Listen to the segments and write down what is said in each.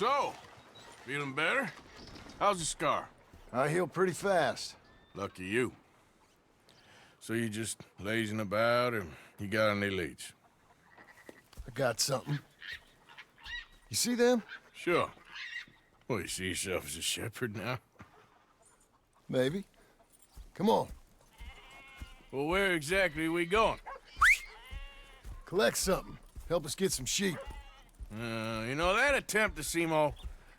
So, feeling better? How's the scar? I heal pretty fast. Lucky you. So you just lazing about, or you got any leads? I got something. You see them? Sure. Well, you see yourself as a shepherd now? Maybe. Come on. Well, where exactly are we going? Collect something. Help us get some sheep. You know, that attempt to seem all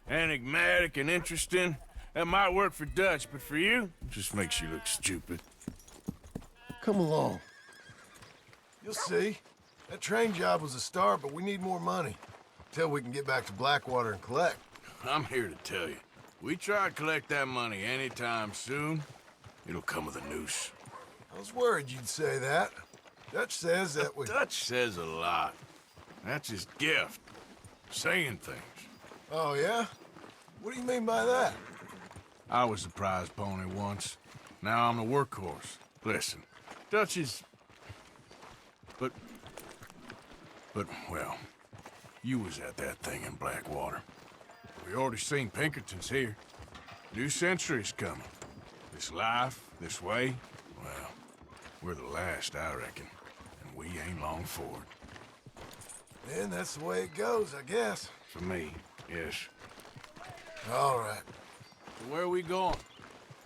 enigmatic and interesting, that might work for Dutch, but for you, it just makes you look stupid. Come along. You'll see. That train job was a start, but we need more money. Till we can get back to Blackwater and collect. I'm here to tell you, we try to collect that money anytime soon, it'll come with a noose. I was worried you'd say that. Dutch says that we... Dutch says a lot. That's his gift. Saying things. Oh, yeah? What do you mean by that? I was the prize pony once. Now I'm the workhorse. Listen, Dutch is... But, well, you was at that thing in Blackwater. We already seen Pinkertons here. New century's coming. This life, this way, well, we're the last, I reckon. And we ain't long for it. And that's the way it goes, I guess. For me, yes. All right. So where are we going?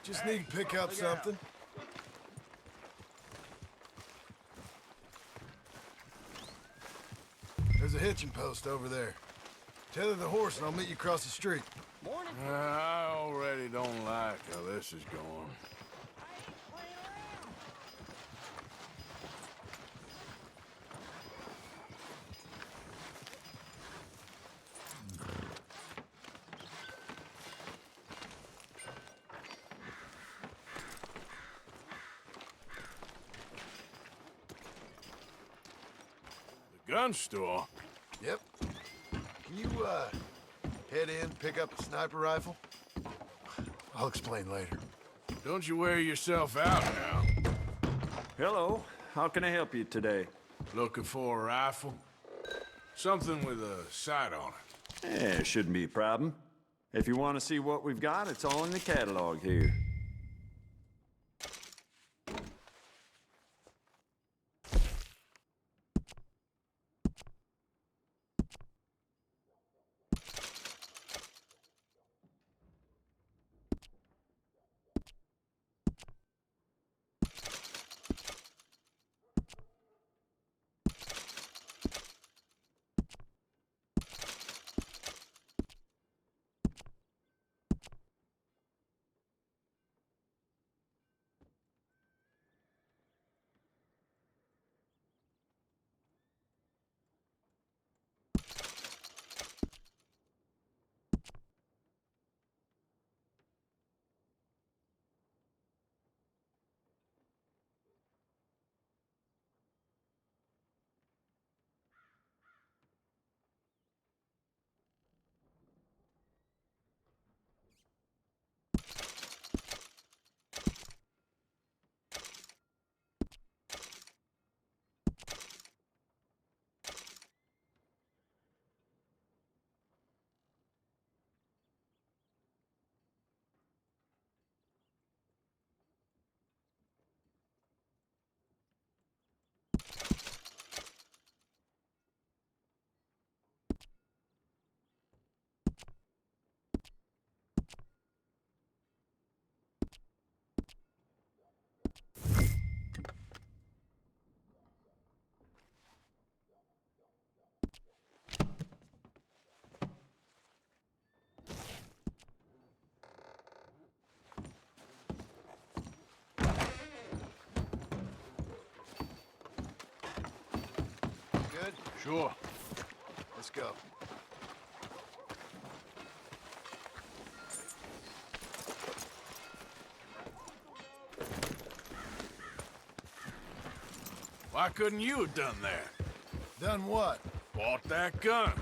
Just need to pick up something. There's a hitching post over there. Tether the horse and I'll meet you across the street. Morning. I already don't like how this is going. The gun store? Yep. Can you, head in, pick up a sniper rifle? I'll explain later. Don't you wear yourself out now. Hello. How can I help you today? Looking for a rifle? Something with a sight on it. Eh, shouldn't be a problem. If you want to see what we've got, it's all in the catalog here. Good? Sure. Let's go. Why couldn't you have done that? Done what? Bought that gun.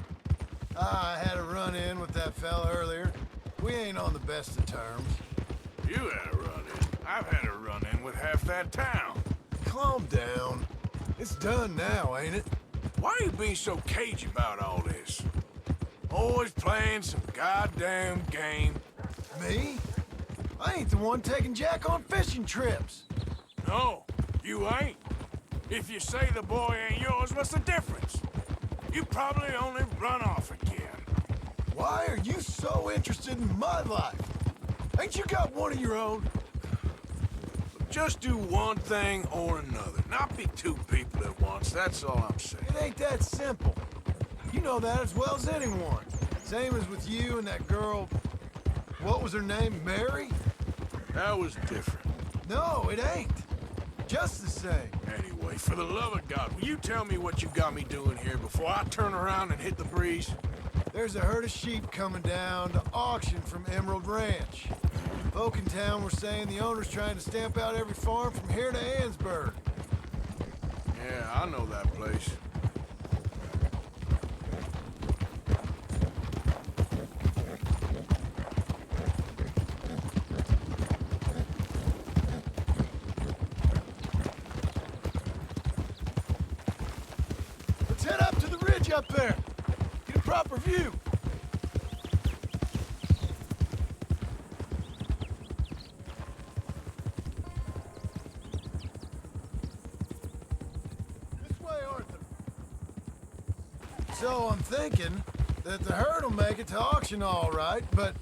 I had a run-in with that fella earlier. We ain't on the best of terms. You had a run-in. I've had a run-in with half that town. Calm down. It's done now, ain't it? Why are you being so cagey about all this? Always playing some goddamn game. Me? I ain't the one taking Jack on fishing trips. No, you ain't. If you say the boy ain't yours, what's the difference? You probably only run off again. Why are you so interested in my life? Ain't you got one of your own? Just do one thing or another. Not be two people at once, that's all I'm saying. It ain't that simple. You know that as well as anyone. Same as with you and that girl... What was her name? Mary? That was different. No, it ain't. Just the same. Anyway, for the love of God, will you tell me what you got me doing here before I turn around and hit the breeze? There's a herd of sheep coming down to auction from Emerald Ranch. Folk in town were saying the owner's trying to stamp out every farm from here to Ansburg. Yeah, I know that place. Let's head up to the ridge up there. Get a proper view. This way, Arthur. So I'm thinking that the herd will make it to auction all right, but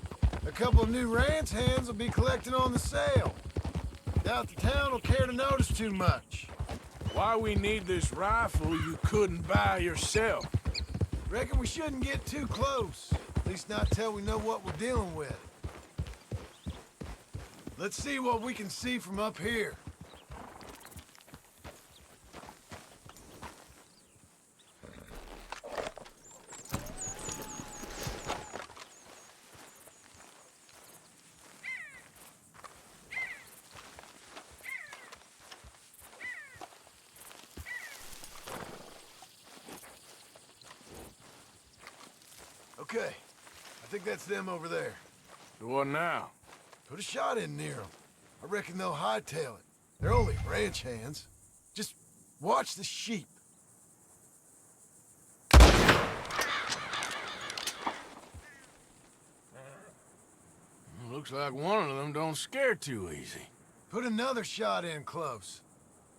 a couple of new ranch hands will be collecting on the sale. Doubt the town will care to notice too much. Why we need this rifle you couldn't buy yourself? Reckon we shouldn't get too close. At least not till we know what we're dealing with. Let's see what we can see from up here. Okay, I think that's them over there. So what now? Put a shot in near them. I reckon they'll hightail it. They're only ranch hands. Just watch the sheep. Looks like one of them don't scare too easy. Put another shot in close.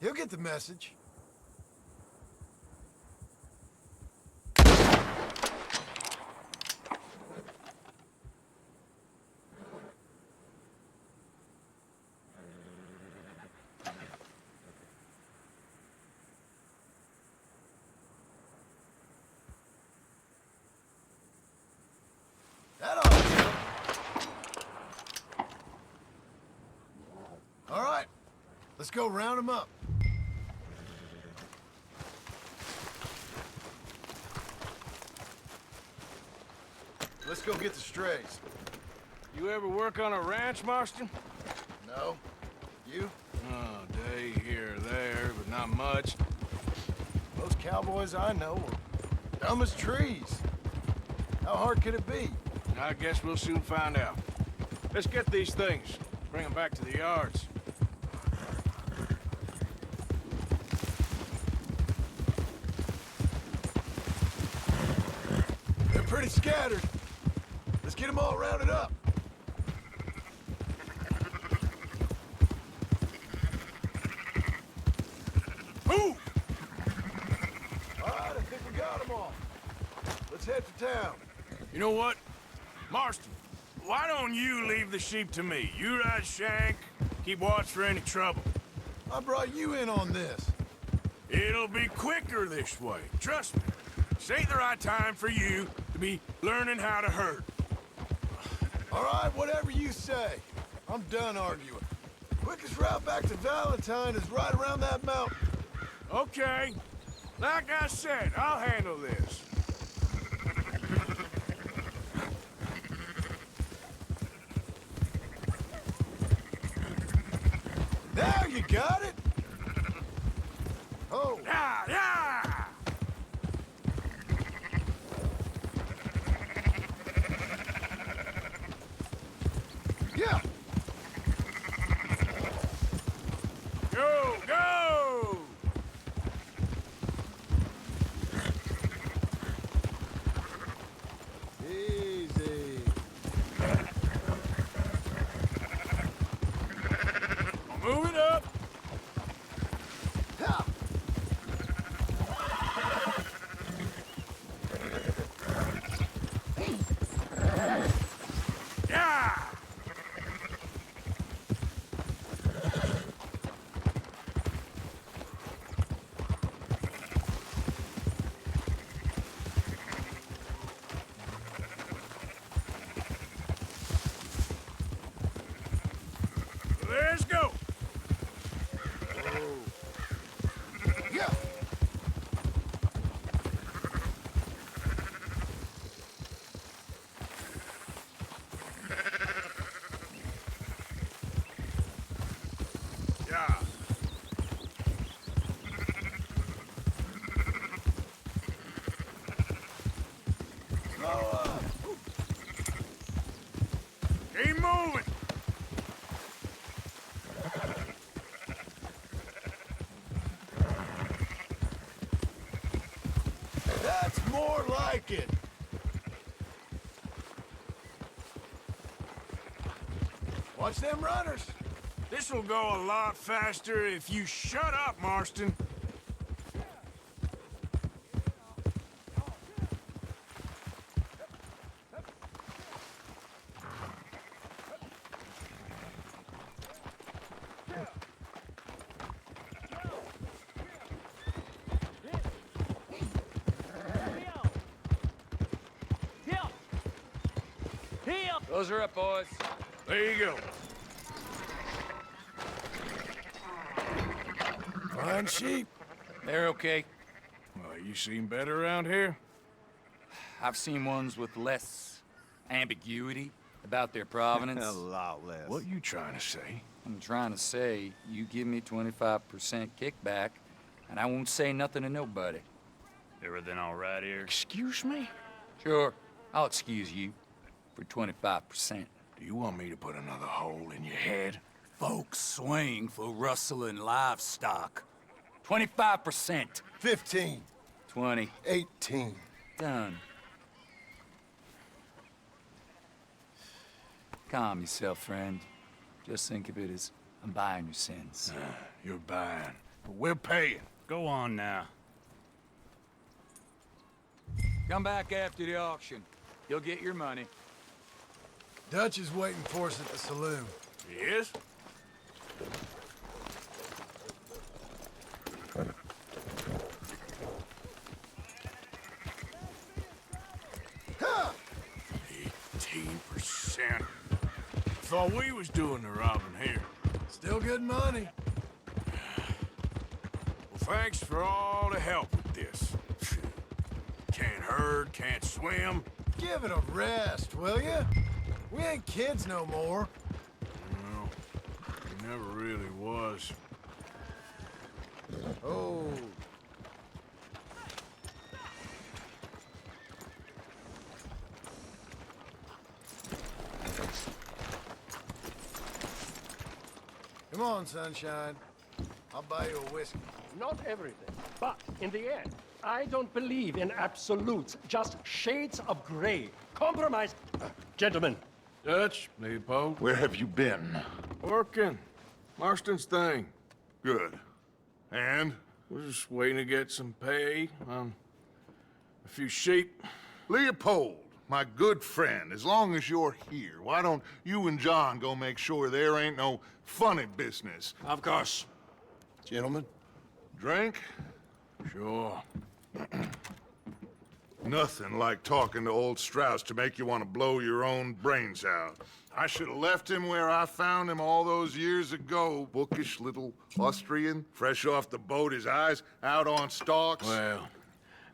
He'll get the message. That ought to do it. All right, let's go round them up. Let's go get the strays. You ever work on a ranch, Marston? No? You? Oh, day here or there, but not much. Most cowboys I know are dumb as trees. How hard could it be? I guess we'll soon find out. Let's get these things. Bring them back to the yards. They're pretty scattered. Let's get them all rounded up. Move! All right, I think we got them all. Let's head to town. You know what? Marston, why don't you leave the sheep to me? You ride Shank, keep watch for any trouble. I brought you in on this. It'll be quicker this way, trust me. This ain't the right time for you to be learning how to herd. All right, whatever you say. I'm done arguing. Quickest route back to Valentine is right around that mountain. Okay. Like I said, I'll handle this. Now you got it? Oh. Yeah, yeah! Yeah. Go, go! Let's go. Yeah. Yeah. Slow up. Keep moving. That's more like it. Watch them runners. This will go a lot faster if you shut up, Marston. Those are up, boys. There you go. Fine sheep. They're okay. Well, you seem better around here. I've seen ones with less ambiguity about their provenance. A lot less. What you trying to say? I'm trying to say, you give me 25% kickback, and I won't say nothing to nobody. Everything all right here? Excuse me? Sure, I'll excuse you for 25%. Do you want me to put another hole in your head? Folks swing for rustling livestock. 25%. 15. 20. 18. Done. Calm yourself, friend. Just think of it as I'm buying your sins. You're buying, but we're paying. Go on now. Come back after the auction. You'll get your money. Dutch is waiting for us at the saloon. Yes? Ha! 18%. Thought we was doing the robbing here. Still good money. Well, thanks for all the help with this. Can't herd, can't swim. Give it a rest, will ya? We ain't kids no more. Well, he never really was. Oh. Come on, sunshine. I'll buy you a whiskey. Not everything, but in the end, I don't believe in absolutes, just shades of gray. Compromise. Gentlemen, Dutch, Leopold. Where have you been? Working. Marston's thing. Good. And? We're just waiting to get some pay on a few sheep. Leopold, my good friend, as long as you're here, why don't you and John go make sure there ain't no funny business? Of course. Gentlemen. Drink? Sure. Nothing like talking to old Strauss to make you want to blow your own brains out. I should have left him where I found him all those years ago. Bookish little Austrian, fresh off the boat, his eyes out on stalks. Well,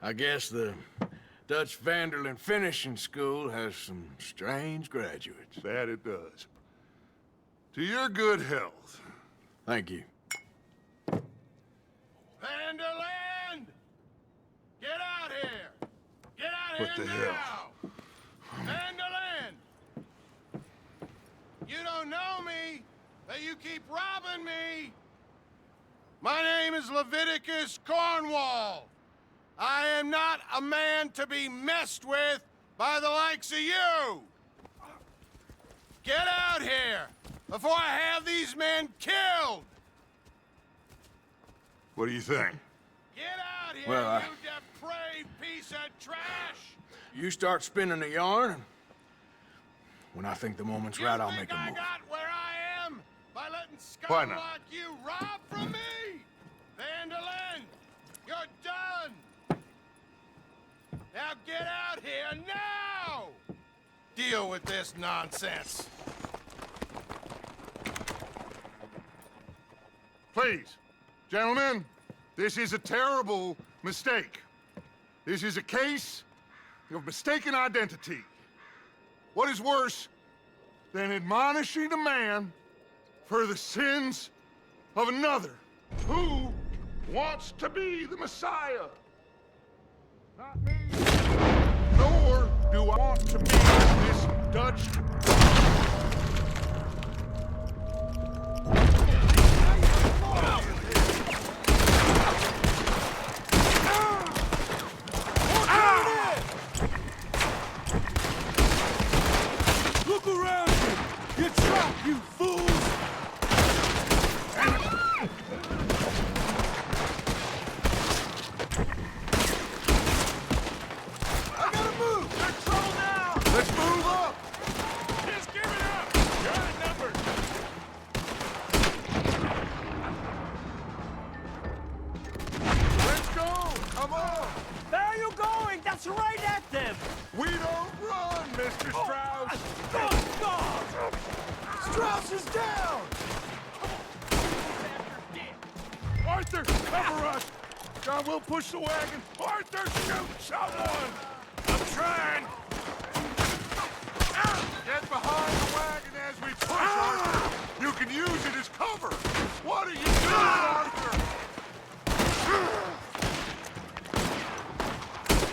I guess the Dutch Vanderlyn Finishing School has some strange graduates. That it does. To your good health. Thank you. Vanderland! Get out here! Get out What here the now! hell? Vanderland! You don't know me, but you keep robbing me! My name is Leviticus Cornwall. I am not a man to be messed with by the likes of you! Get out here before I have these men killed! What do you think? Get out here, Well, you depraved piece of trash! You start spinning the yarn, and When I think the moment's right, I'll make a I move. got where I am by letting Why scum not? like you rob from me? Vandalin, you're done. Now get out here now! Deal with this nonsense. Please, gentlemen, this is a terrible mistake. This is a case of mistaken identity. What is worse than admonishing a man for the sins of another? Who wants to be the Messiah? Not me. Nor do I want to be this Dutch. Look around you! You're trapped, you fools! I gotta move! They're trouble now! Let's move up! Just give it up! You're outnumbered! Let's go! Come on! Where are you going? That's right at them! We don't run, Mr. Strauss! Oh, God! Strauss is down! Arthur, cover us! John, we'll push the wagon. Arthur, shoot someone! I'm trying! Get behind the wagon as we push, Arthur! You can use it as cover! What are you doing, Arthur?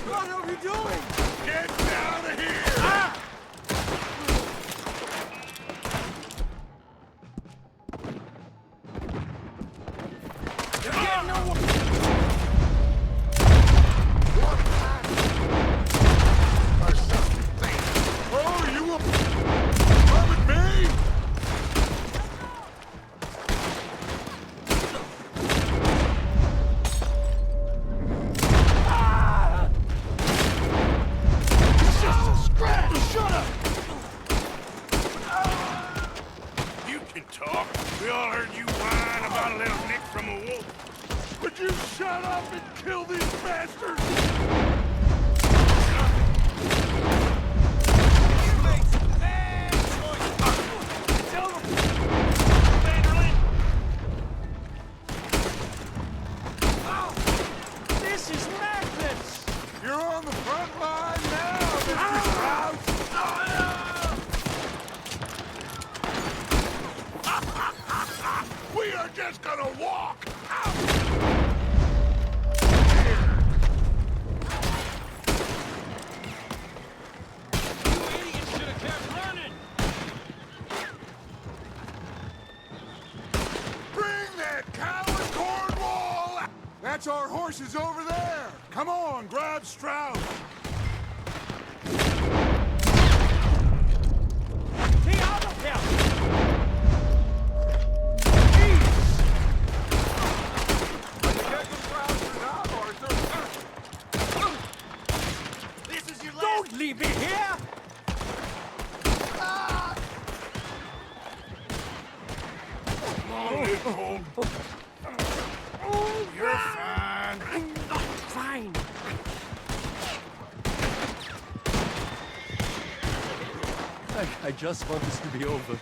What are we doing? Get out of here! Oh, you will come with me? You can talk. We all heard you whine about a little nick from a wolf. Would you shut up and kill these bastards? This is madness! You're on the front line now, Mr. Strauss! We are just gonna walk out! Bring that coward Cornwall! That's our horses over there! Come on, grab Strauss! Stay out of here! Don't leave me here! You're fine. I'm not fine! I just want this to be over.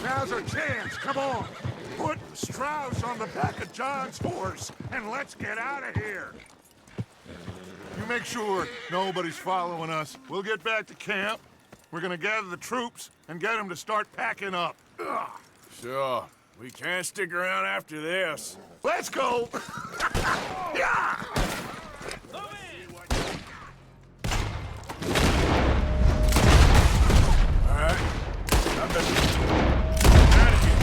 Now's our chance, come on! Put Strauss on the back of John's horse, and let's get out of here! You make sure nobody's following us. We'll get back to camp. We're gonna gather the troops and get them to start packing up. Ugh. Sure. We can't stick around after this. Let's go! Yeah! All right. I bet. Out of here.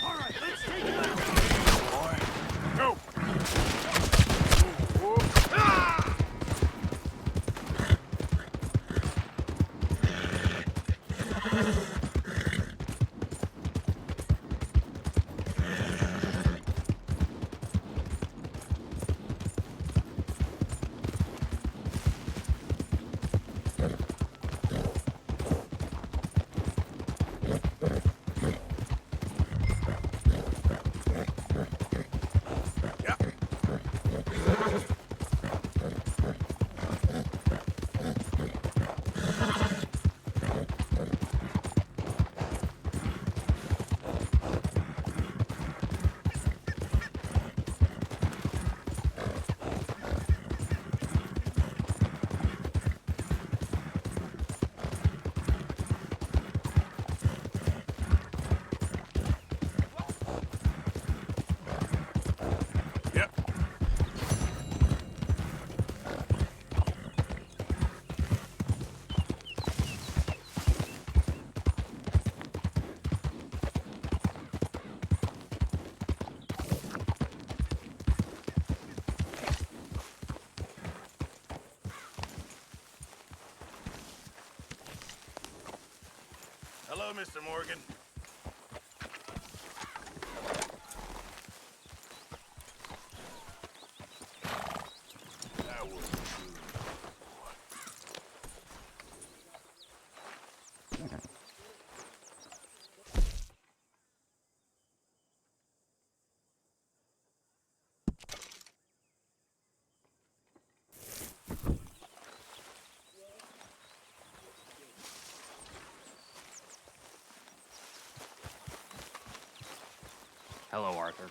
All right, let's take it out! Go. Hello, Mr. Morgan. That was Hello, Arthur.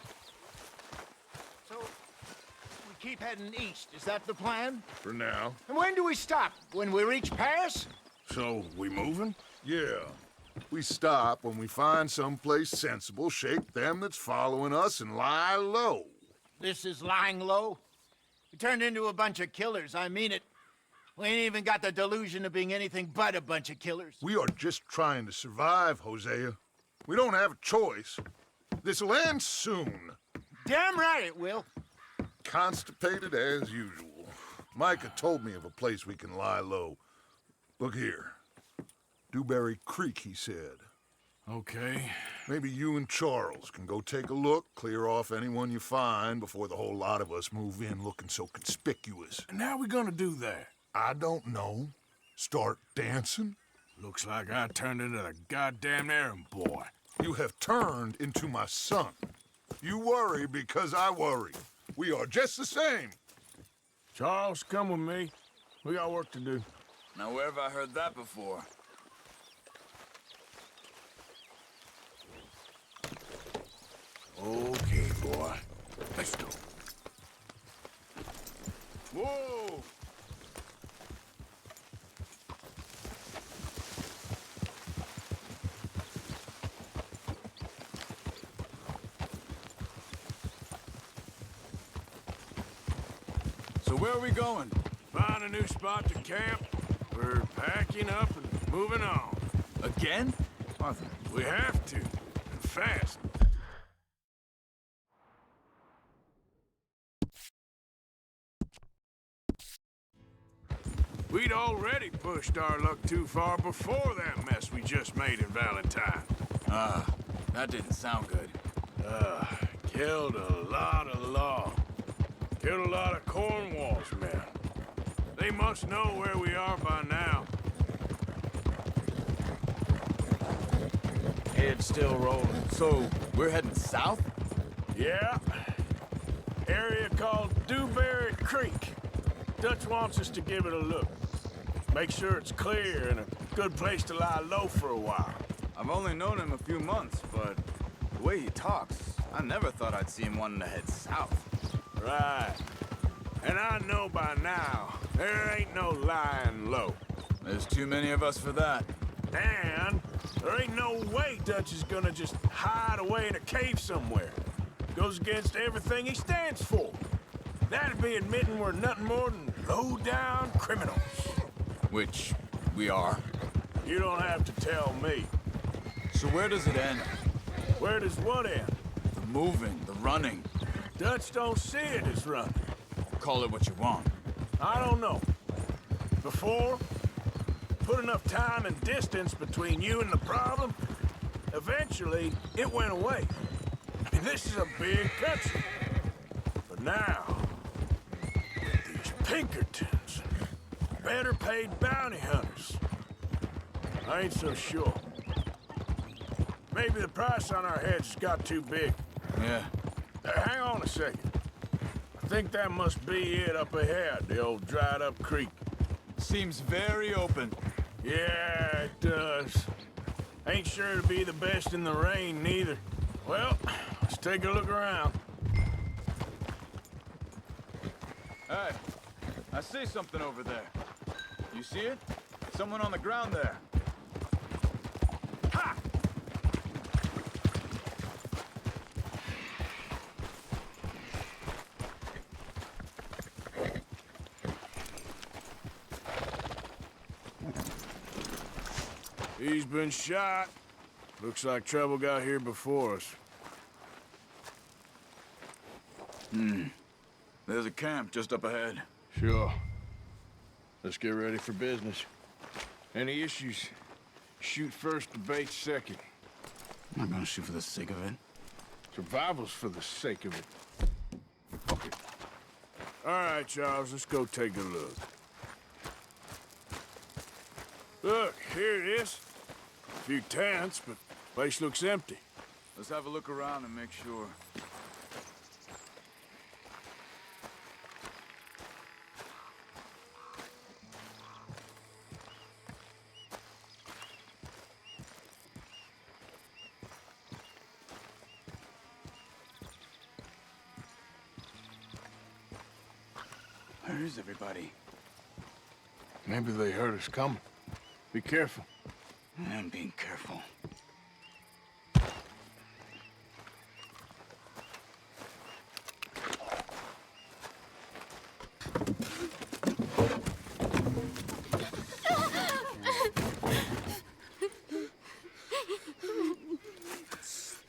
So, we keep heading east. Is that the plan? For now. And when do we stop? When we reach Paris? So, we moving? Yeah. We stop when we find someplace sensible, shake them that's following us, and lie low. This is lying low? We turned into a bunch of killers, I mean it. We ain't even got the delusion of being anything but a bunch of killers. We are just trying to survive, Hosea. We don't have a choice. This'll end soon. Damn right it will. Constipated as usual. Micah told me of a place we can lie low. Look here. Dewberry Creek, he said. Okay. Maybe you and Charles can go take a look, clear off anyone you find before the whole lot of us move in looking so conspicuous. And how we gonna do that? I don't know. Start dancing? Looks like I turned into the goddamn errand boy. You have turned into my son. You worry because I worry. We are just the same. Charles, come with me. We got work to do. Now, where have I heard that before? Okay, boy. Let's go. Whoa! So where are we going? Find a new spot to camp. We're packing up and moving on. Again? Arthur. We have to. And fast. We'd already pushed our luck too far before that mess we just made in Valentine. Ah, that didn't sound good. Killed a lot of law. Killed a lot of Cornwall's men. They must know where we are by now. Head's still rolling. So, we're heading south? Yeah. Area called Dewberry Creek. Dutch wants us to give it a look. Make sure it's clear and a good place to lie low for a while. I've only known him a few months, but the way he talks, I never thought I'd see him wanting to head south. Right. And I know by now, there ain't no lying low. There's too many of us for that. And there ain't no way Dutch is gonna just hide away in a cave somewhere. Goes against everything he stands for. That'd be admitting we're nothing more than low-down criminals. Which we are. You don't have to tell me. So where does it end? Where does what end? The moving, the running. Dutch don't see it as running. Call it what you want. I don't know. Before, put enough time and distance between you and the problem, eventually it went away. I mean, this is a big country. But now, with these Pinkertons, better paid bounty hunters, I ain't so sure. Maybe the price on our heads got too big. Yeah. Hang on a second. I think that must be it up ahead, the old dried-up creek. Seems very open. Yeah, it does. Ain't sure to be the best in the rain, neither. Well, let's take a look around. Hey, I see something over there. You see it? Someone on the ground there. Ha! He's been shot. Looks like trouble got here before us. There's a camp just up ahead. Sure. Let's get ready for business. Any issues? Shoot first, debate second. I'm not gonna shoot for the sake of it. Survival's for the sake of it. All right, Charles, let's go take a look. Look, here it is. A few tents, but the place looks empty. Let's have a look around and make sure. Where is everybody? Maybe they heard us coming. Be careful. I'm being careful.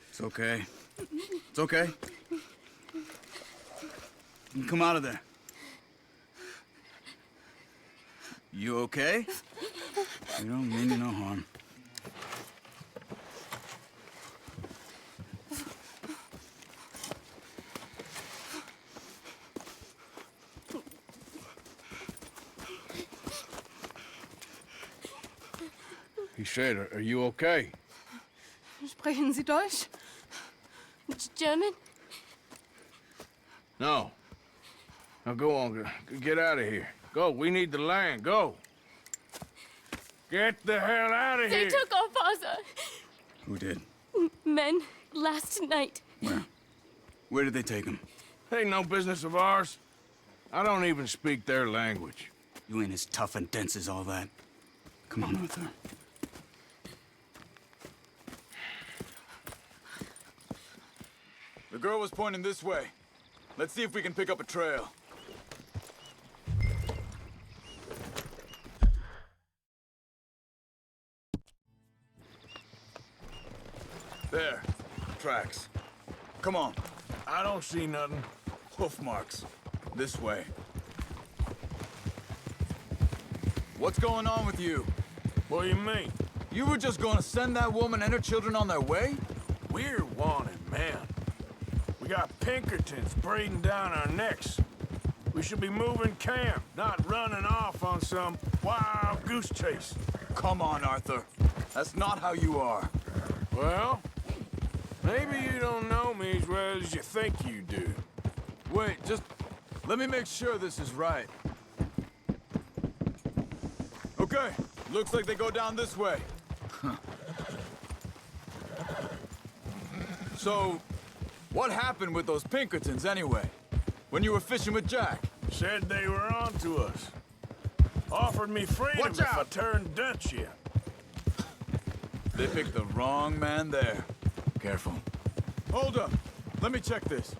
It's okay. It's okay. You can come out of there. You okay? You don't mean you no harm. He said, are you okay? Sprechen Sie Deutsch? German? No. Now go on, get out of here. Go, we need the land, go. Get the hell out of They here! took our father. Who did? Men last night. Where? Where did they take him? Ain't no business of ours. I don't even speak their language. You ain't as tough and dense as all that. Come on, Arthur. The girl was pointing this way. Let's see if we can pick up a trail. There. Tracks. Come on. I don't see nothing. Hoof marks. This way. What's going on with you? What do you mean? You were just gonna send that woman and her children on their way? We're wanted, man. We got Pinkertons breathing down our necks. We should be moving camp, not running off on some wild goose chase. Come on, Arthur. That's not how you are. Well, maybe you don't know me as well as you think you do. Wait, just let me make sure this is right. Okay, looks like they go down this way. So, what happened with those Pinkertons anyway? When you were fishing with Jack? Said they were on to us. Offered me freedom Watch if I out! turned Dutch yet. They picked the wrong man there. Careful. Hold up. Let me check this.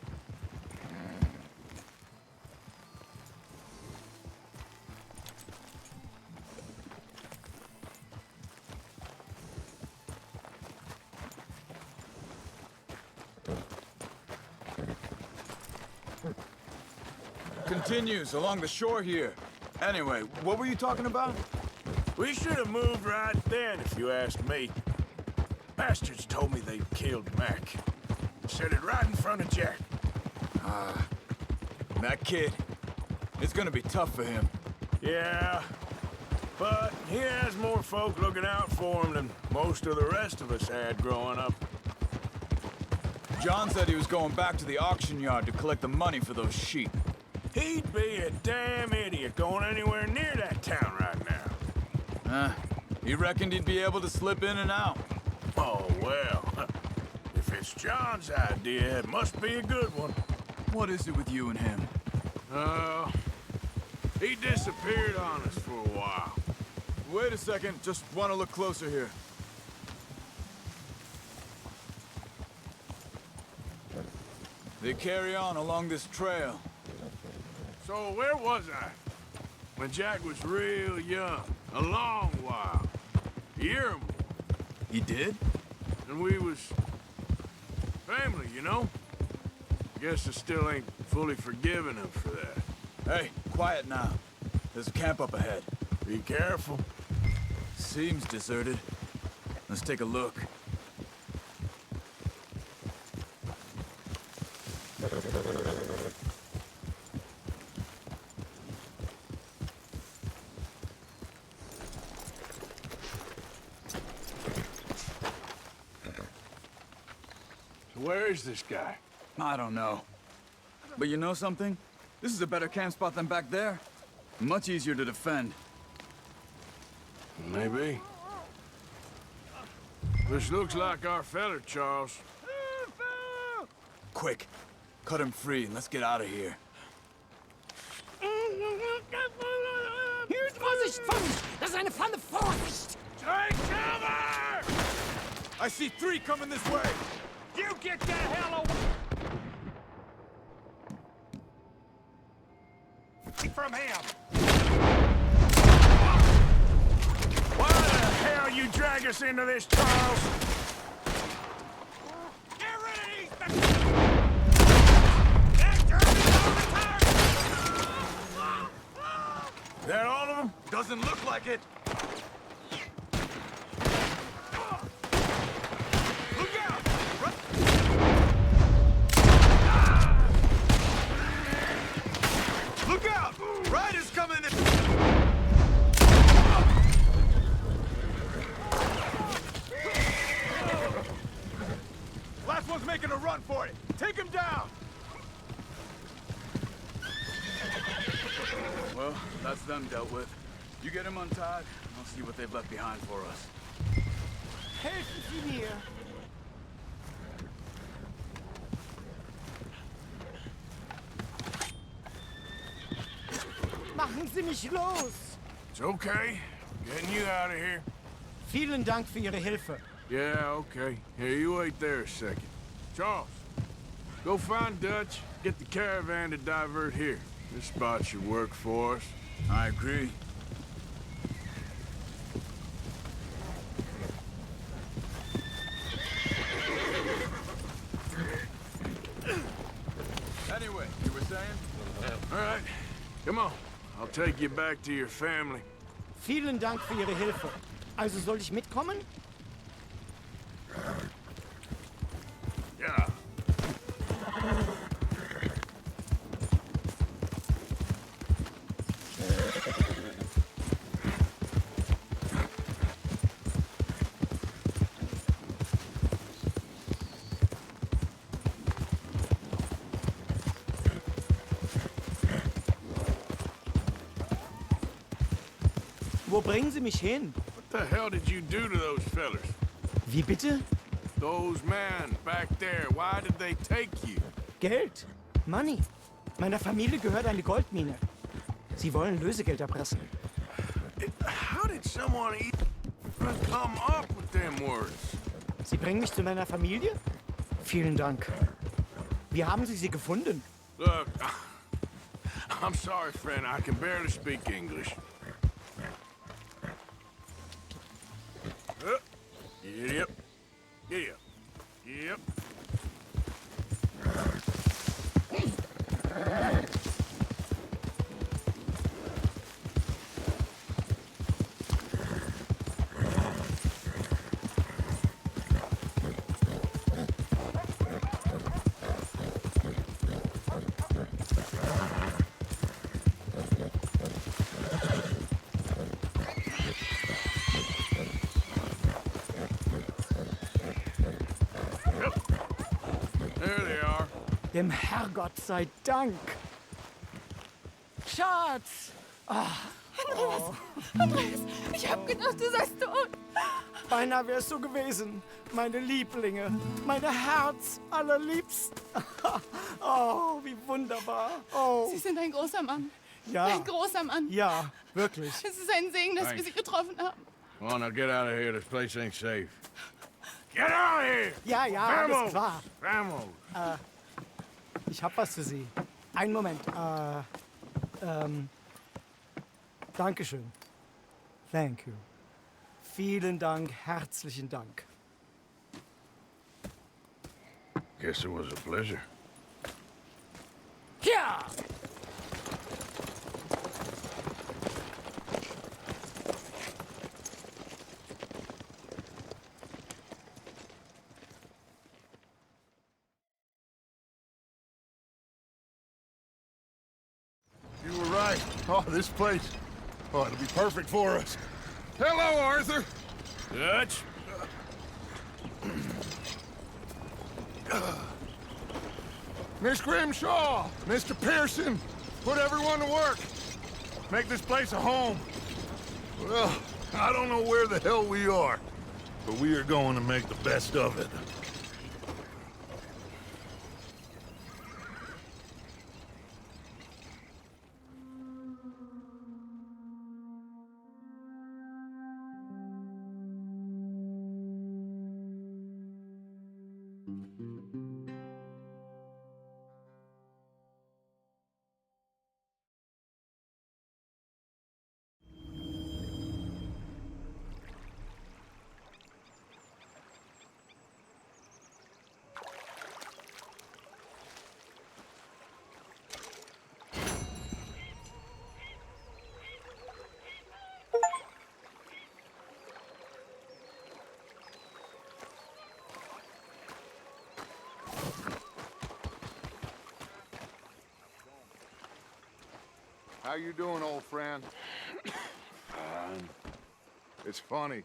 Continues along the shore here. Anyway, what were you talking about? We should have moved right then, if you ask me. Bastards told me they'd killed Mac. Said it right in front of Jack. That kid, it's gonna be tough for him. Yeah, but he has more folk looking out for him than most of the rest of us had growing up. John said he was going back to the auction yard to collect the money for those sheep. He'd be a damn idiot going anywhere near that town right now. He reckoned he'd be able to slip in and out. Oh, well. If it's John's idea, it must be a good one. What is it with you and him? He disappeared on us for a while. Wait a second, just want to look closer here. They carry on along this trail. So where was I? When Jack was real young. A long while. A year or more. He did? And we was family, you know? Guess I still ain't fully forgiven him for that. Hey, quiet now. There's a camp up ahead. Be careful. Seems deserted. Let's take a look. Where is this guy? I don't know. But you know something? This is a better camp spot than back there. Much easier to defend. Maybe. This looks like our feller, Charles. Quick, cut him free and let's get out of here. Vorsicht, Vorsicht! Das ist eine Pfanne, Vorsicht! Take cover! I see 3 coming this way! You get the hell away from him! Why the hell you drag us into this, Charles? Get rid of these that German's That all of them? Doesn't look like it. Look out! Look out! Riders coming in! Last one's making a run for it. Take him down! Well, that's them dealt with. You get him untied, and I'll see what they've left behind for us. Helfen Sie mir! Machen Sie mich los! It's okay. Getting you out of here. Vielen Dank für Ihre Hilfe. Yeah, okay. Here, you wait there a second. Charles, go find Dutch, get the caravan to divert here. This spot should work for us. I agree. Anyway, you were saying? All right, come on. I'll take you back to your family. Vielen Dank für Ihre Hilfe. Also soll ich mitkommen? Yeah. Wo bringen Sie mich hin? What the hell did you do to those fellers? Wie bitte? Those men back there, why did they take you? Geld. Money. Meiner Familie gehört eine Goldmine. Sie wollen Lösegeld erpressen. How did someone even come up with them words? Sie bringen mich zu meiner Familie? Vielen Dank. Wie haben Sie gefunden? Look, I'm sorry, friend. I can barely speak English. Giddy up. Giddy up. Yep. Dem Herrgott sei Dank. Schatz! Andreas, ich hab gedacht, du seist tot. Beinahe wärst du gewesen. Meine Lieblinge. Meine Herz allerliebsten. Oh, wie wunderbar. Oh, Sie sind ein großer Mann. ja. Ein großer Mann. Ja, wirklich. Es ist ein Segen, dass wir Thanks. Sie getroffen haben. Come on, now get out of here. This place ain't safe. Get out of here! Ja, ja, alles Vamos! klar. Vamos! Ich hab was für Sie. Einen Moment. Dankeschön. Thank you. Vielen Dank, herzlichen Dank. Guess it was a pleasure. Ja! You were right. Oh, this place. Oh, it'll be perfect for us. Hello, Arthur. Dutch? Miss Grimshaw, Mr. Pearson, put everyone to work. Make this place a home. Well, I don't know where the hell we are, but we are going to make the best of it. How you doing, old friend? Fine. It's funny,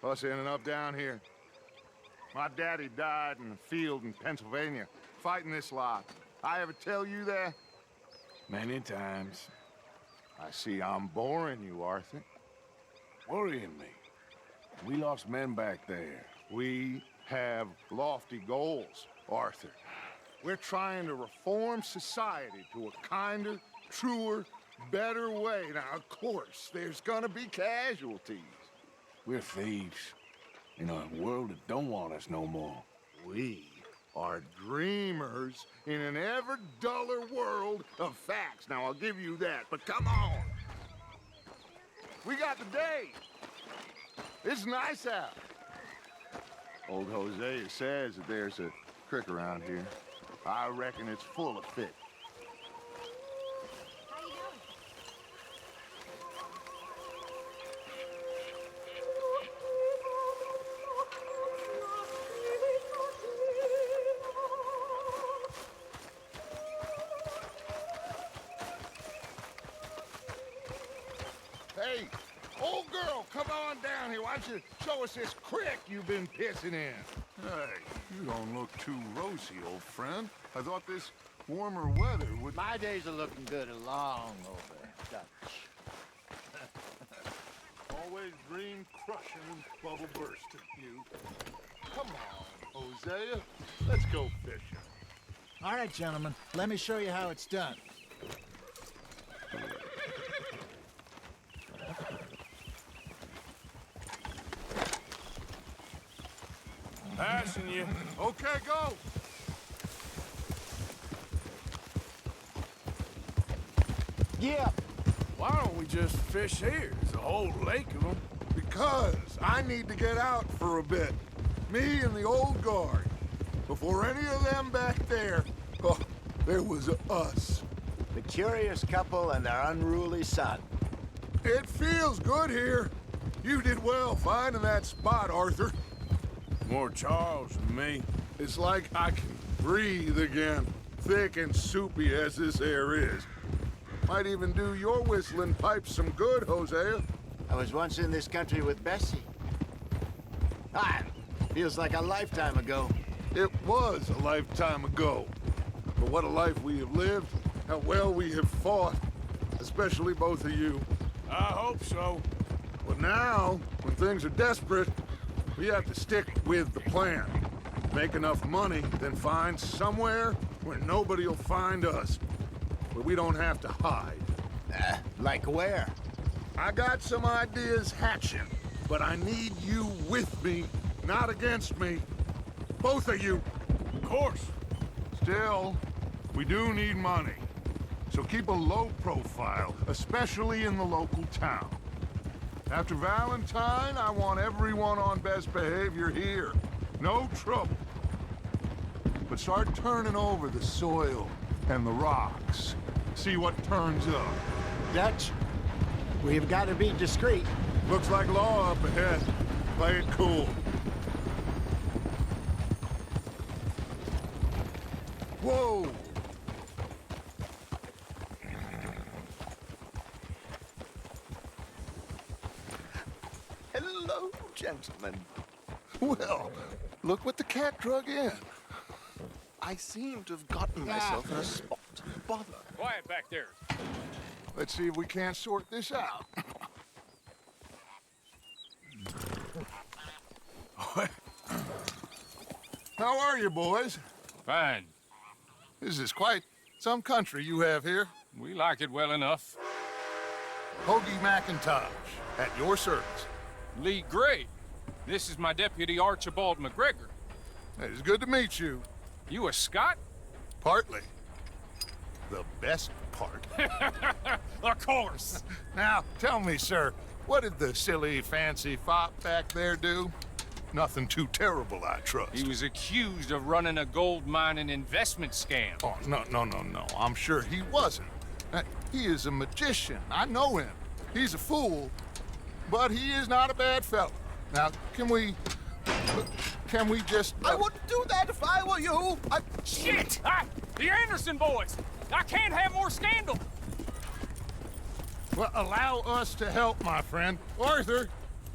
us ending up down here. My daddy died in the field in Pennsylvania, fighting this lot. I ever tell you that? Many times. I see I'm boring you, Arthur. Worrying me. We lost men back there. We have lofty goals, Arthur. We're trying to reform society to a kinder, truer, better way. Now, of course, there's gonna be casualties. We're thieves. In a world that don't want us no more. We are dreamers in an ever duller world of facts. Now, I'll give you that, but come on. We got the day. It's nice out. Old Hosea says that there's a creek around here. I reckon it's full of fish. Hey, old girl, come on down here. Why don't you show us this creek you've been pissing in? Hey, you don't look too rosy, old friend. I thought this warmer weather would... My days are looking good along over, Dutch. Always dream crushing and bubble bursting, you. Come on, Hosea. Let's go fishing. All right, gentlemen, let me show you how it's done. Passing you. Okay, go. Yeah. Why don't we just fish here? There's a whole lake of them. Because I need to get out for a bit. Me and the old guard. Before any of them back there, oh, there was us. The curious couple and their unruly son. It feels good here. You did well finding that spot, Arthur. More Charles than me. It's like I can breathe again. Thick and soupy as this air is. Might even do your whistling pipes some good, Hosea. I was once in this country with Bessie. Ah, feels like a lifetime ago. It was a lifetime ago. for what a life we have lived, how well we have fought, especially both of you. I hope so. But now, when things are desperate, we have to stick with the plan. Make enough money, then find somewhere where nobody will find us. Where we don't have to hide. Like where? I got some ideas hatching, but I need you with me, not against me. Both of you. Of course. Still, we do need money. So keep a low profile, especially in the local town. After Valentine, I want everyone on best behavior here. No trouble. But start turning over the soil and the rocks. See what turns up. Dutch, we've got to be discreet. Looks like law up ahead. Play it cool. Whoa! Hello, gentlemen. Well, look what the cat drug in. I seem to have gotten myself in a spot. Bother. Quiet back there. Let's see if we can't sort this out. How are you, boys? Fine. This is quite some country you have here. We like it well enough. Hoagie McIntosh, at your service. Lee Gray. This is my deputy Archibald McGregor. It is good to meet you. You a Scot? Partly. The best part. Of course. Now, tell me, sir, what did the silly, fancy fop back there do? Nothing too terrible, I trust. He was accused of running a gold mining investment scam. Oh, no. I'm sure he wasn't. He is a magician. I know him. He's a fool, but he is not a bad fellow. Now, can we just... I wouldn't do that if I were you. Shit! The Anderson boys! I can't have more scandal! Well, allow us to help, my friend. Arthur,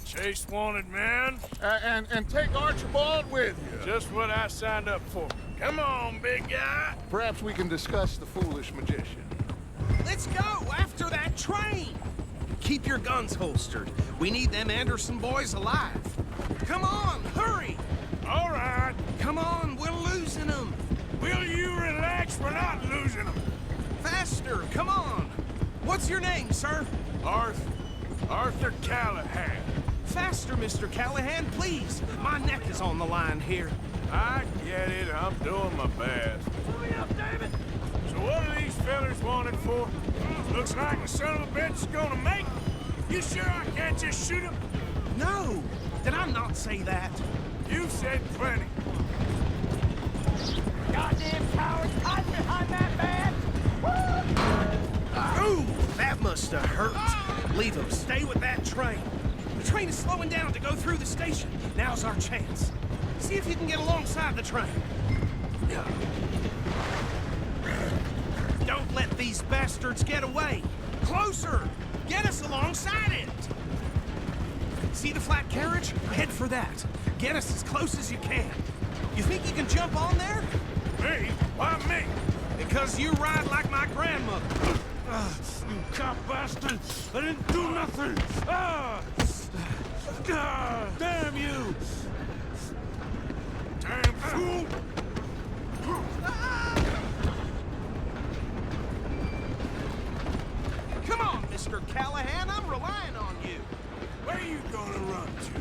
Chase wanted man. and take Archibald with you. Just what I signed up for. Come on, big guy. Perhaps we can discuss the foolish magician. Let's go after that train! Keep your guns holstered. We need them Anderson boys alive. Come on, hurry! All right. Come on, we're losing them. Will you relax? We're not losing them. Faster, come on. What's your name, sir? Arthur Callahan. Faster, Mr. Callahan, please. My neck is on the line here. I get it. I'm doing my best. Hurry up, David! So what are these fellas wanted for? Looks like the son of a bitch is gonna make it. You sure I can't just shoot him? No! Did I not say that? You said plenty. Goddamn cowards hide behind that van! Ooh, that must have hurt. Leave them. Stay with that train. The train is slowing down to go through the station. Now's our chance. See if you can get alongside the train. Don't let these bastards get away. Closer! Get us alongside it! See the flat carriage? Head for that. Get us as close as you can. You think you can jump on there? Me? Why me? Because you ride like my grandmother. You cop bastard! I didn't do nothing! Damn you! Damn fool! Come on, Mr. Callahan, I'm relying on you. Where you gonna run to?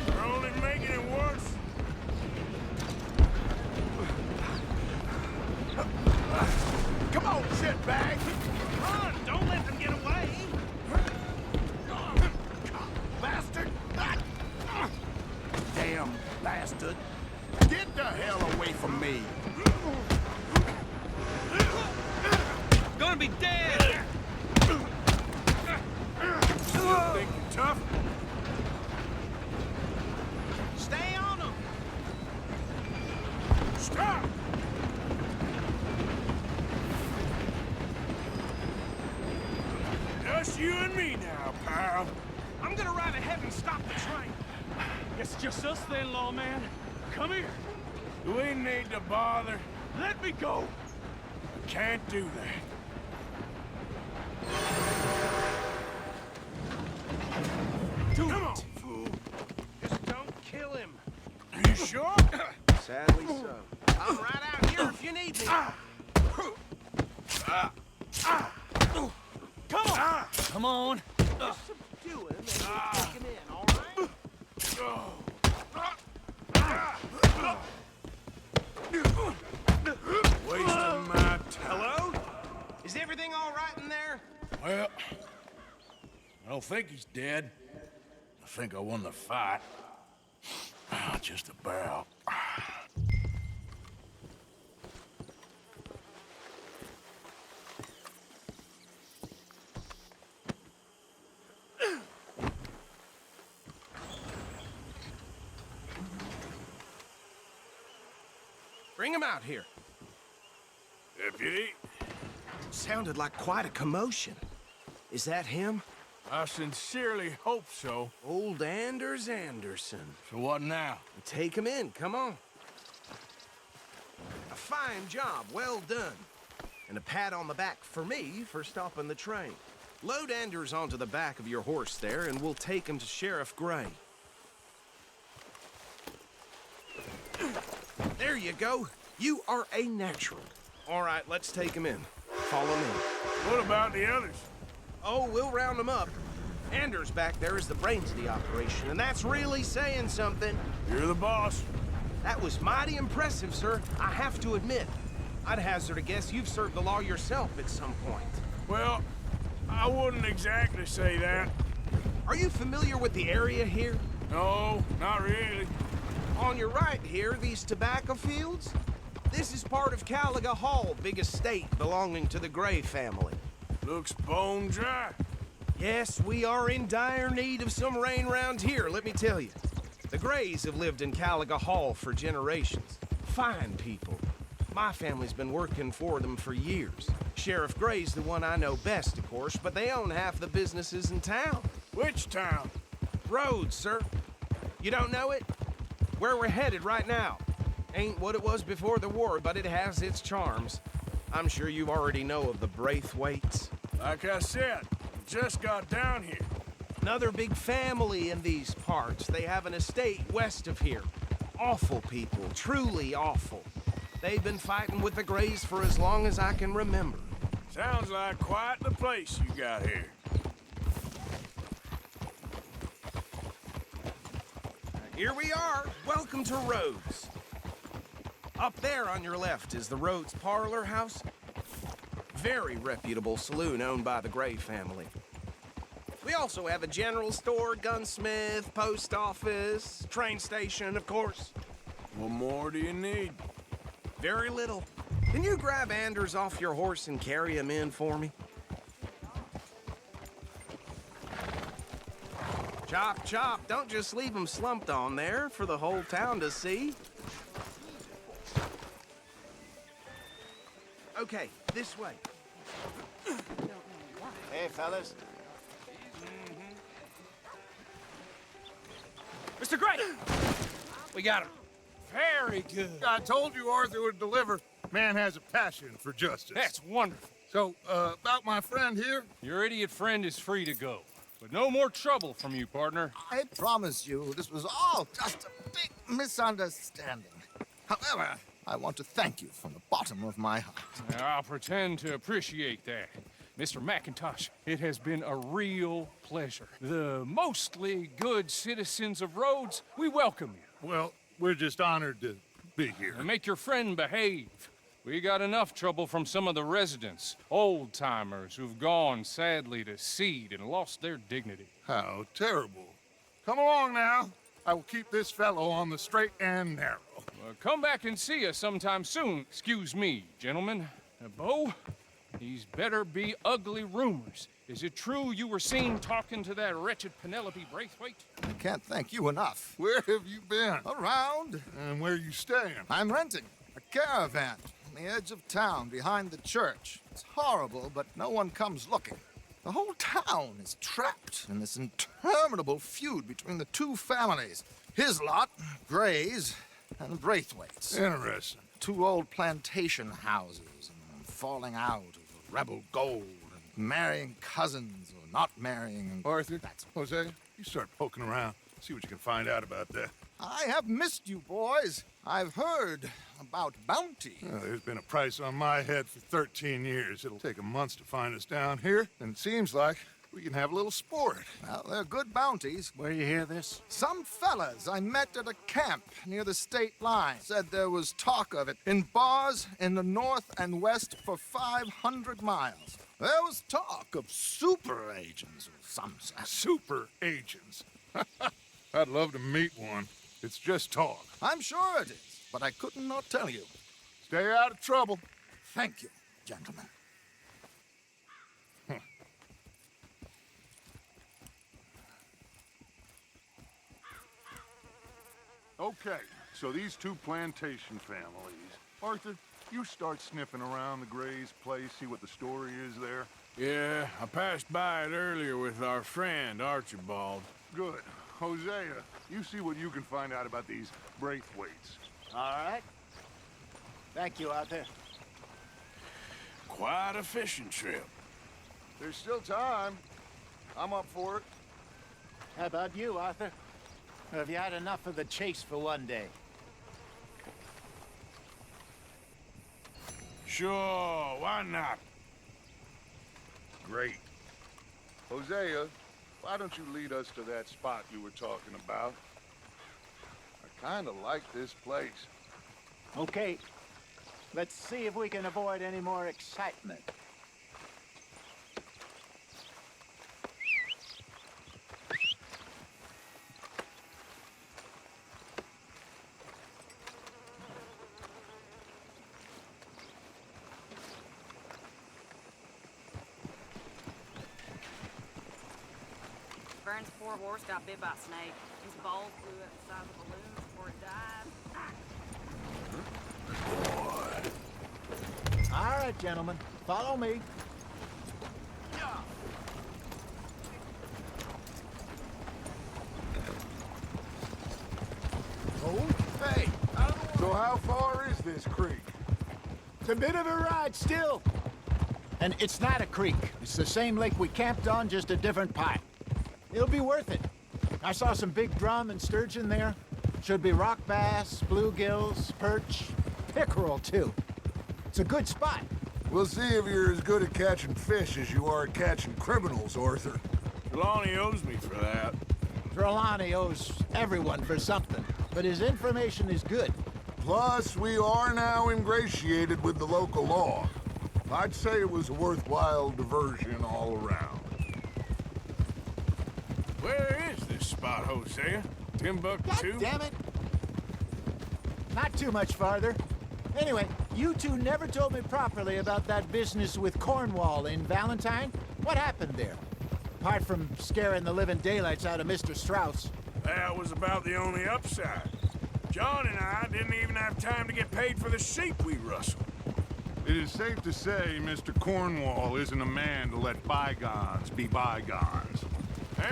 You're only making it worse. Come on, shitbag. Run, don't let them get away. Bastard. Damn bastard. Get the hell away from me. Gonna be dead. You think you're tough? Stay on them. Stop! Just you and me now, pal. I'm gonna ride ahead and stop the train. It's just us then, lawman. Come here. Do we need to bother? Let me go. Can't do that. Come on, fool. Just don't kill him. You sure? Sadly so. I'm right out here if you need me. Come on! Come on! Just subdue him and we'll take him in, all right? Wasting my time. Hello? Is everything all right in there? Well, I don't think he's dead. I think I won the fight. Just about. Bring him out here. Deputy, Sounded like quite a commotion. Is that him? I sincerely hope so. Old Anders Anderson. So what now? Take him in, come on. A fine job, well done. And a pat on the back for me for stopping the train. Load Anders onto the back of your horse there, and we'll take him to Sheriff Gray. There you go. You are a natural. All right, let's take him in. Follow me. What about the others? Oh, we'll round them up. Anders back there is the brains of the operation, and that's really saying something. You're the boss. That was mighty impressive, sir. I have to admit. I'd hazard a guess you've served the law yourself at some point. Well, I wouldn't exactly say that. Are you familiar with the area here? No, not really. On your right here, these tobacco fields? This is part of Caliga Hall, big estate belonging to the Gray family. Looks bone dry. Yes, we are in dire need of some rain round here, let me tell you. The Grays have lived in Caliga Hall for generations. Fine people. My family's been working for them for years. Sheriff Gray's the one I know best, of course, but they own half the businesses in town. Which town? Rhodes, sir. You don't know it? Where we're headed right now. Ain't what it was before the war, but it has its charms. I'm sure you already know of the Braithwaites. Like I said, just got down here. Another big family in these parts. They have an estate west of here. Awful people, truly awful. They've been fighting with the Grays for as long as I can remember. Sounds like quite the place you got here. Here we are. Welcome to Rhodes. Up there on your left is the Rhodes Parlor House. Very reputable saloon owned by the Gray family. We also have a general store, gunsmith, post office, train station, of course. What more do you need? Very little. Can you grab Anders off your horse and carry him in for me? Chop, chop. Don't just leave him slumped on there for the whole town to see. Okay, this way. Hey, fellas. Mr. Gray! We got him. Very good. I told you Arthur would deliver. Man has a passion for justice. That's wonderful. So, about my friend here? Your idiot friend is free to go. But no more trouble from you, partner. I promise you, this was all just a big misunderstanding. However, I want to thank you from the bottom of my heart. I'll pretend to appreciate that. Mr. McIntosh, it has been a real pleasure. The mostly good citizens of Rhodes, we welcome you. Well, we're just honored to be here. And make your friend behave. We got enough trouble from some of the residents, old-timers who've gone, sadly, to seed and lost their dignity. How terrible. Come along now. I will keep this fellow on the straight and narrow. Come back and see us sometime soon. Excuse me, gentlemen. Bo, these better be ugly rumors. Is it true you were seen talking to that wretched Penelope Braithwaite? I can't thank you enough. Where have you been? Around. And where are you staying? I'm renting a caravan on the edge of town behind the church. It's horrible, but no one comes looking. The whole town is trapped in this interminable feud between the two families. His lot, Gray's, and Braithwaite's. Interesting. Two old plantation houses, and falling out over rebel gold, and marrying cousins or not marrying. And Arthur, Jose, you start poking around. See what you can find out about that. I have missed you, boys. I've heard about bounty. There's been a price on my head for 13 years. It'll take 'em months to find us down here, and it seems like we can have a little sport. Well, they're good bounties. Where you hear this? Some fellas I met at a camp near the state line said there was talk of it in bars in the north and west for 500 miles. There was talk of super agents or some such. Super agents. I'd love to meet one. It's just talk. I'm sure it is, but I couldn't not tell you. Stay out of trouble. Thank you, gentlemen. Okay, so these two plantation families. Arthur, you start sniffing around the Gray's place, see what the story is there. Yeah, I passed by it earlier with our friend, Archibald. Good. Hosea, you see what you can find out about these Braithwaites. All right. Thank you, Arthur. Quite a fishing trip. There's still time. I'm up for it. How about you, Arthur? Or have you had enough of the chase for one day? Sure, why not? Great. Hosea, why don't you lead us to that spot you were talking about? I kind of like this place. Okay. Let's see if we can avoid any more excitement. Vern's poor horse got bit by a snake. His balls blew up the size of balloons before it died. All right, gentlemen. Follow me. Hey, so how far is this creek? It's a bit of a ride still. And it's not a creek. It's the same lake we camped on, just a different pipe. It'll be worth it. I saw some big drum and sturgeon there. Should be rock bass, bluegills, perch, pickerel, too. It's a good spot. We'll see if you're as good at catching fish as you are at catching criminals, Arthur. Trelawney owes me for that. Trelawney owes everyone for something, but his information is good. Plus, we are now ingratiated with the local law. I'd say it was a worthwhile diversion all around. Where is this spot, Hosea? Timbuktu? God damn it! Not too much farther. Anyway, you two never told me properly about that business with Cornwall in Valentine. What happened there? Apart from scaring the living daylights out of Mr. Strauss. That was about the only upside. John and I didn't even have time to get paid for the sheep we rustled. It is safe to say Mr. Cornwall isn't a man to let bygones be bygones.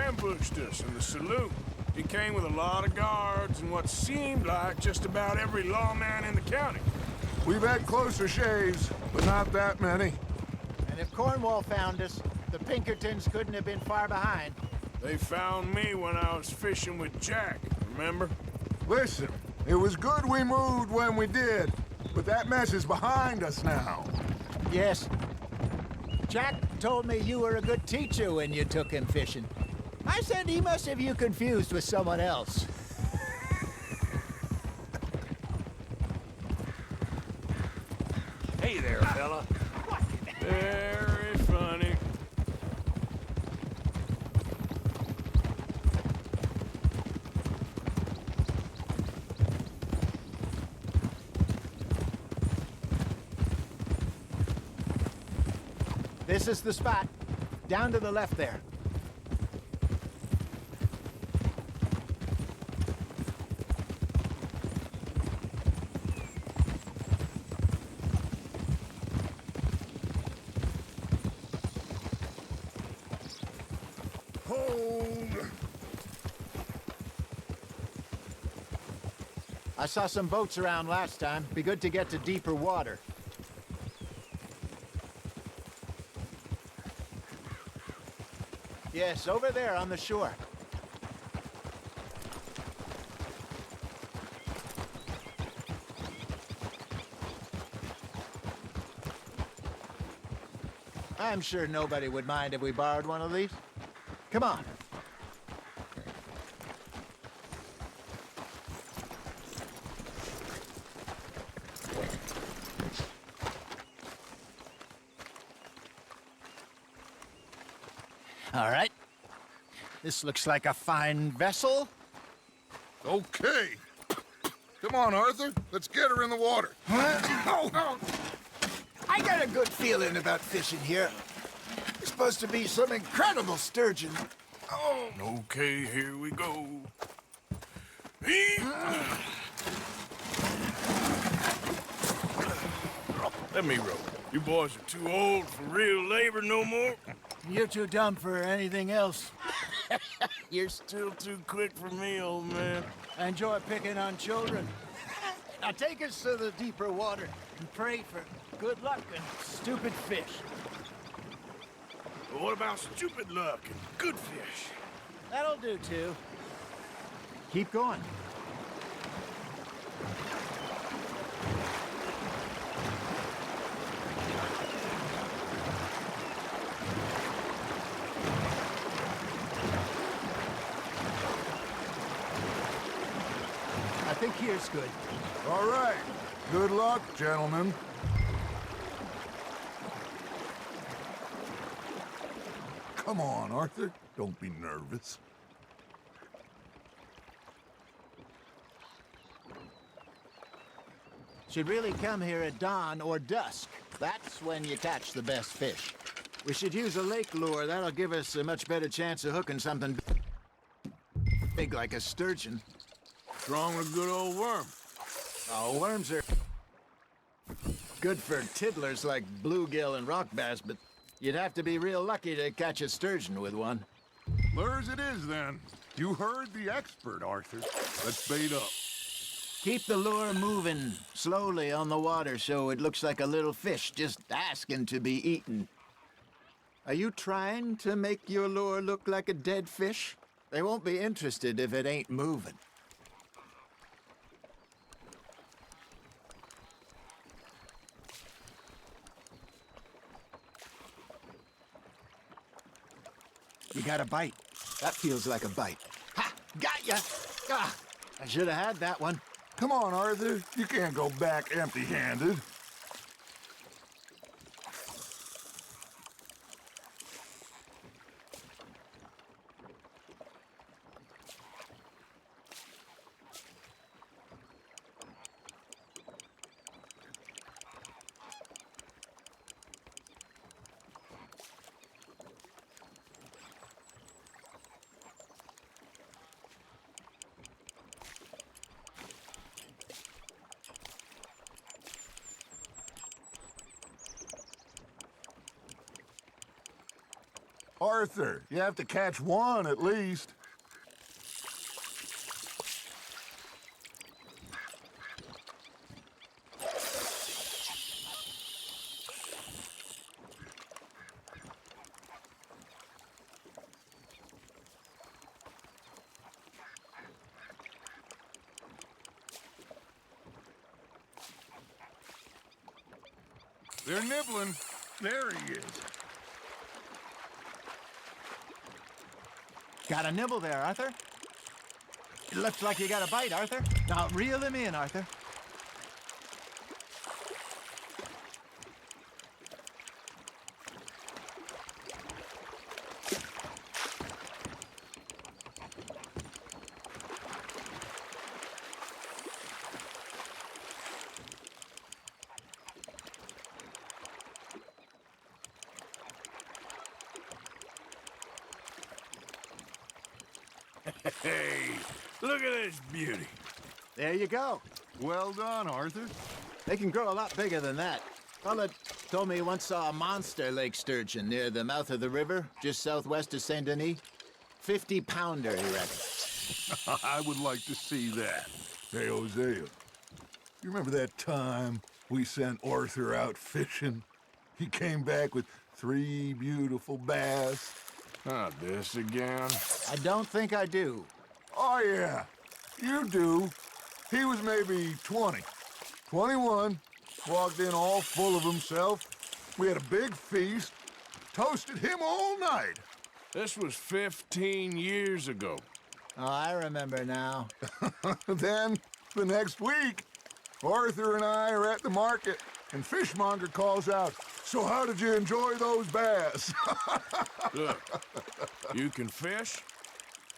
Ambushed us in the saloon. He came with a lot of guards and what seemed like just about every lawman in the county. We've had closer shaves, but not that many. And if Cornwall found us, the Pinkertons couldn't have been far behind. They found me when I was fishing with Jack, remember? Listen, it was good we moved when we did, but that mess is behind us now. Yes. Jack told me you were a good teacher when you took him fishing. I said he must have you confused with someone else. Hey there, fella. Very funny. This is the spot. Down to the left there. Hold. I saw some boats around last time. Be good to get to deeper water. Yes, over there on the shore. I'm sure nobody would mind if we borrowed one of these. Come on. All right. This looks like a fine vessel. Okay. Come on, Arthur. Let's get her in the water. Oh. I got a good feeling about fishing here. There's supposed to be some incredible sturgeon. Oh. Okay, here we go. Let me row. You boys are too old for real labor no more. You're too dumb for anything else. You're still too quick for me, old man. I enjoy picking on children. Now take us to the deeper water and pray for good luck and stupid fish. But what about stupid luck and good fish? That'll do, too. Keep going. I think here's good. All right. Good luck, gentlemen. Come on, Arthur. Don't be nervous. Should really come here at dawn or dusk. That's when you catch the best fish. We should use a lake lure. That'll give us a much better chance of hooking something big like a sturgeon. Strong with a good old worm. Oh, worms are good for tiddlers like bluegill and rock bass, but you'd have to be real lucky to catch a sturgeon with one. Lures it is, then. You heard the expert, Arthur. Let's bait up. Keep the lure moving slowly on the water so it looks like a little fish just asking to be eaten. Are you trying to make your lure look like a dead fish? They won't be interested if it ain't moving. You got a bite. That feels like a bite. Ha! Got ya! Ah, I should have had that one. Come on, Arthur. You can't go back empty-handed. Arthur, you have to catch one at least. They're nibbling. There he is. Got a nibble there, Arthur. It looks like you got a bite, Arthur. Now reel him in, Arthur. Hey, look at this beauty. There you go. Well done, Arthur. They can grow a lot bigger than that. Fella told me he once saw a monster lake sturgeon near the mouth of the river, just southwest of Saint Denis. 50-pounder, he reckons. I would like to see that. Hey, Hosea, you remember that time we sent Arthur out fishing? He came back with 3 beautiful bass. Not this again. I don't think I do. Oh, yeah, you do. He was maybe 20, 21, walked in all full of himself. We had a big feast, toasted him all night. This was 15 years ago. Oh, I remember now. Then, the next week, Arthur and I are at the market, and Fishmonger calls out, "So how did you enjoy those bass?" Look, you can fish,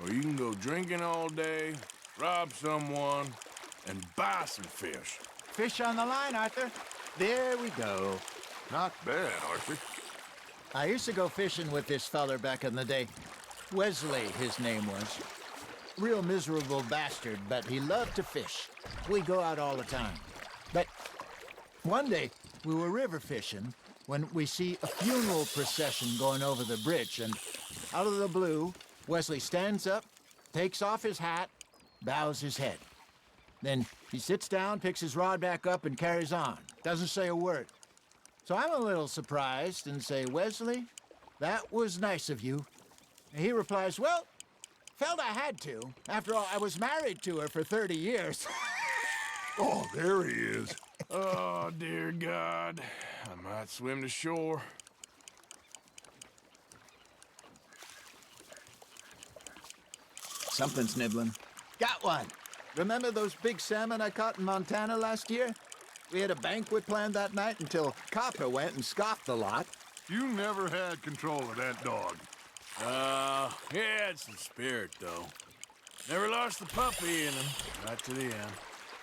or you can go drinking all day, rob someone, and buy some fish. Fish on the line, Arthur. There we go. Not bad, Arthur. I used to go fishing with this feller back in the day. Wesley, his name was. Real miserable bastard, but he loved to fish. We go out all the time. But one day, we were river fishing when we see a funeral procession going over the bridge, and out of the blue, Wesley stands up, takes off his hat, bows his head. Then he sits down, picks his rod back up, and carries on. Doesn't say a word. So I'm a little surprised and say, "Wesley, that was nice of you." And he replies, "Well, felt I had to. After all, I was married to her for 30 years. Oh, there he is. Oh, dear God. I might swim to shore. Something's nibbling. Got one. Remember those big salmon I caught in Montana last year? We had a banquet planned that night until Copper went and scoffed the lot. You never had control of that dog. He had some spirit, though. Never lost the puppy in him, right to the end.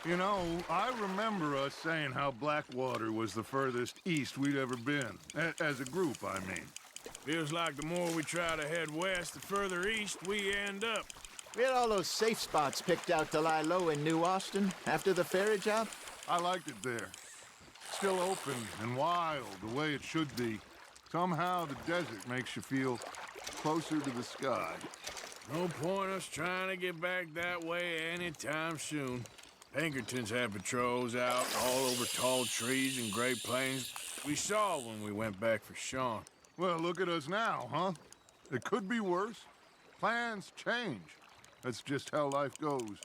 You know, I remember us saying how Blackwater was the furthest east we'd ever been. As a group, I mean. Feels like the more we try to head west, the further east we end up. We had all those safe spots picked out to lie low in New Austin after the ferry job. I liked it there. Still open and wild, the way it should be. Somehow the desert makes you feel closer to the sky. No point us trying to get back that way anytime soon. Pinkertons had patrols out all over tall trees and Great Plains. We saw when we went back for Sean. Well, look at us now, huh? It could be worse. Plans change. That's just how life goes.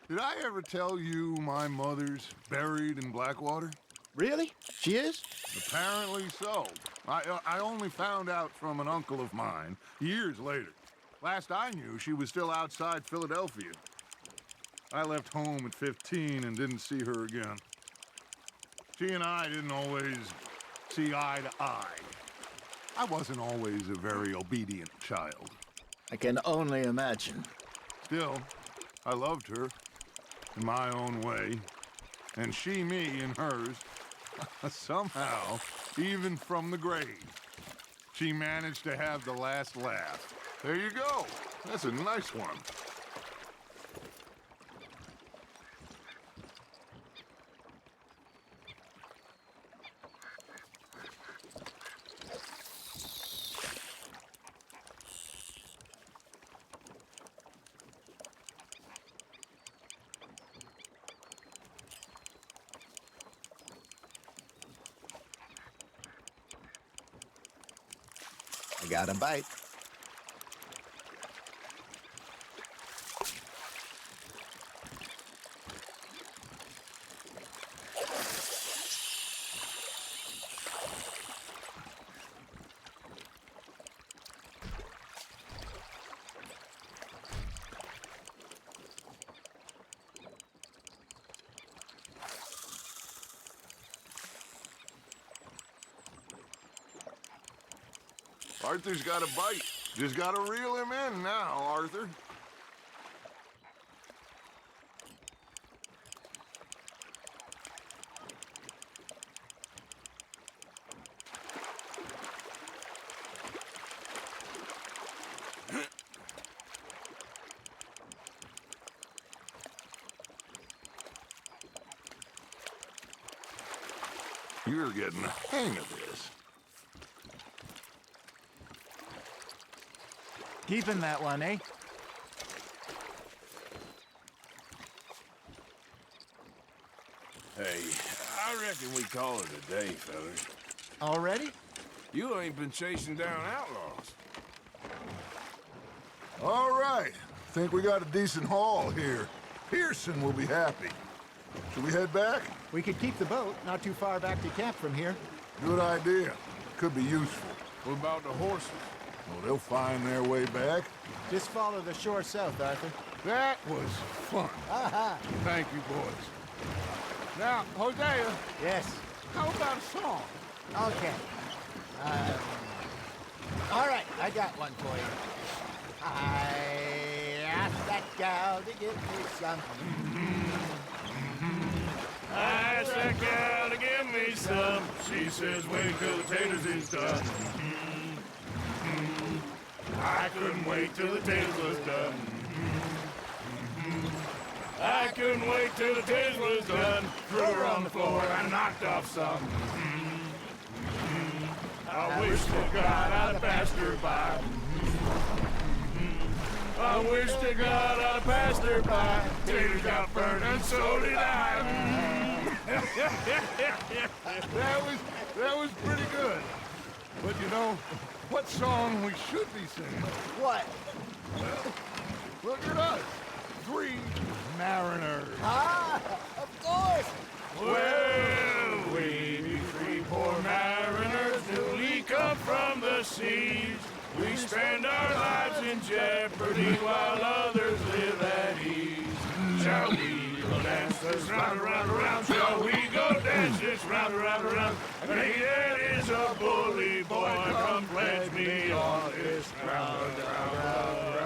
Did I ever tell you my mother's buried in Blackwater? Really? She is? Apparently so. I only found out from an uncle of mine years later. Last I knew, she was still outside Philadelphia. I left home at 15 and didn't see her again. She and I didn't always see eye to eye. I wasn't always a very obedient child. I can only imagine. Still, I loved her in my own way, and she me in hers. Somehow, even from the grave, she managed to have the last laugh. There you go. That's a nice one. I got a bite. Arthur's got a bite. Just gotta reel him in now, Arthur. You're getting the hang of this. Keeping that one, eh? Hey, I reckon we call it a day, fellas. Already? You ain't been chasing down outlaws. All right. Think we got a decent haul here. Pearson will be happy. Should we head back? We could keep the boat not too far back to camp from here. Good idea. Could be useful. What about the horses? Well, they'll find their way back. Just follow the shore south, Arthur. That was fun. Aha! Thank you, boys. Now, Hosea, Yes. how about a song? Okay. All right, I got one for you. I asked that gal to give me some. I asked that gal to give me some. She says, wait till the taters is done. I couldn't wait till the taters was done. I couldn't wait till the taters was done. Threw her on the floor and knocked off some. I wish to God I'd have passed her by. I wish to God I'd have passed her by. Taters got burned and so did I. that was pretty good. But you know, what song we should be singing? What? Look at us. 3 mariners. Ah, of course. Well, we be 3 poor mariners newly come from the seas. We spend our lives in jeopardy while others live at ease. Shall we go dance this round, around, around? Shall we go dance this round, around, around? And he that is a bully boy, come pledge me on this ground, ground.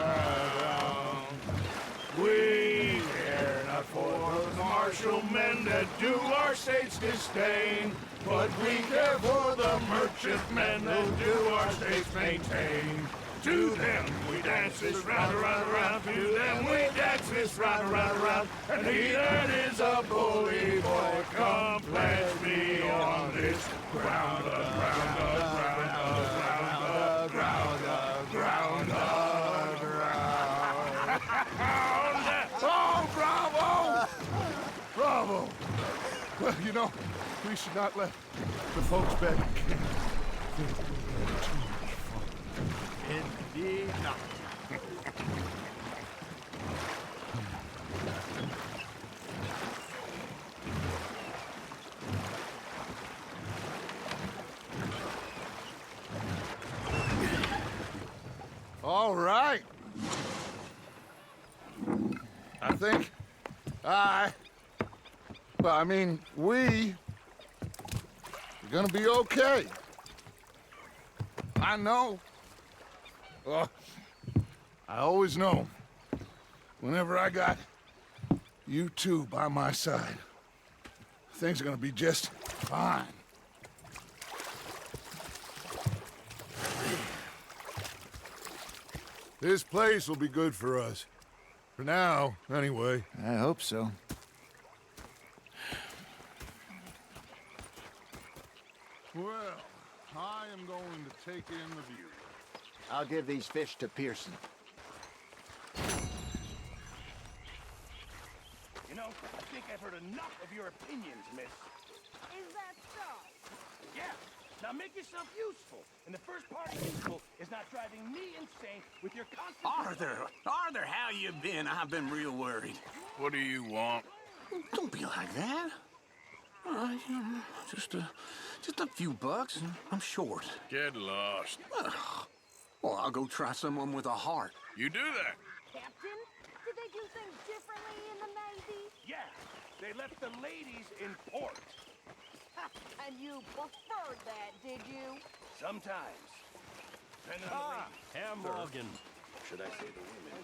We care not for the martial men that do our states disdain, but we care for the merchantmen that do our states maintain. To them we dance this round, around, around. To them we dance this round, around, around. And he that is a bully boy, come pledge me on this ground, ground, ground, ground, ground, ground, ground, ground. Oh, bravo! Bravo! Well, you know, we should not let the folks back in camp think we had too much fun. Indeed not. All right. I think we're gonna be okay. I know. I always know. Whenever I got you two by my side, things are gonna be just fine. This place will be good for us. For now, anyway. I hope so. Well, I am going to take in the view. I'll give these fish to Pearson. You know, I think I've heard enough of your opinions, miss. Is that so? Yeah. Now make yourself useful. And the first part of useful is not driving me insane with your constant... Arthur, how you been? I've been real worried. What do you want? Don't be like that. Just a few bucks, and I'm short. Get lost. Well, I'll go try someone with a heart. You do that. Captain, did they do things differently in the Navy? Yeah, they left the ladies in port. And you preferred that, did you? Sometimes. Depending on the lady. Herr Morgan. Should I say the women?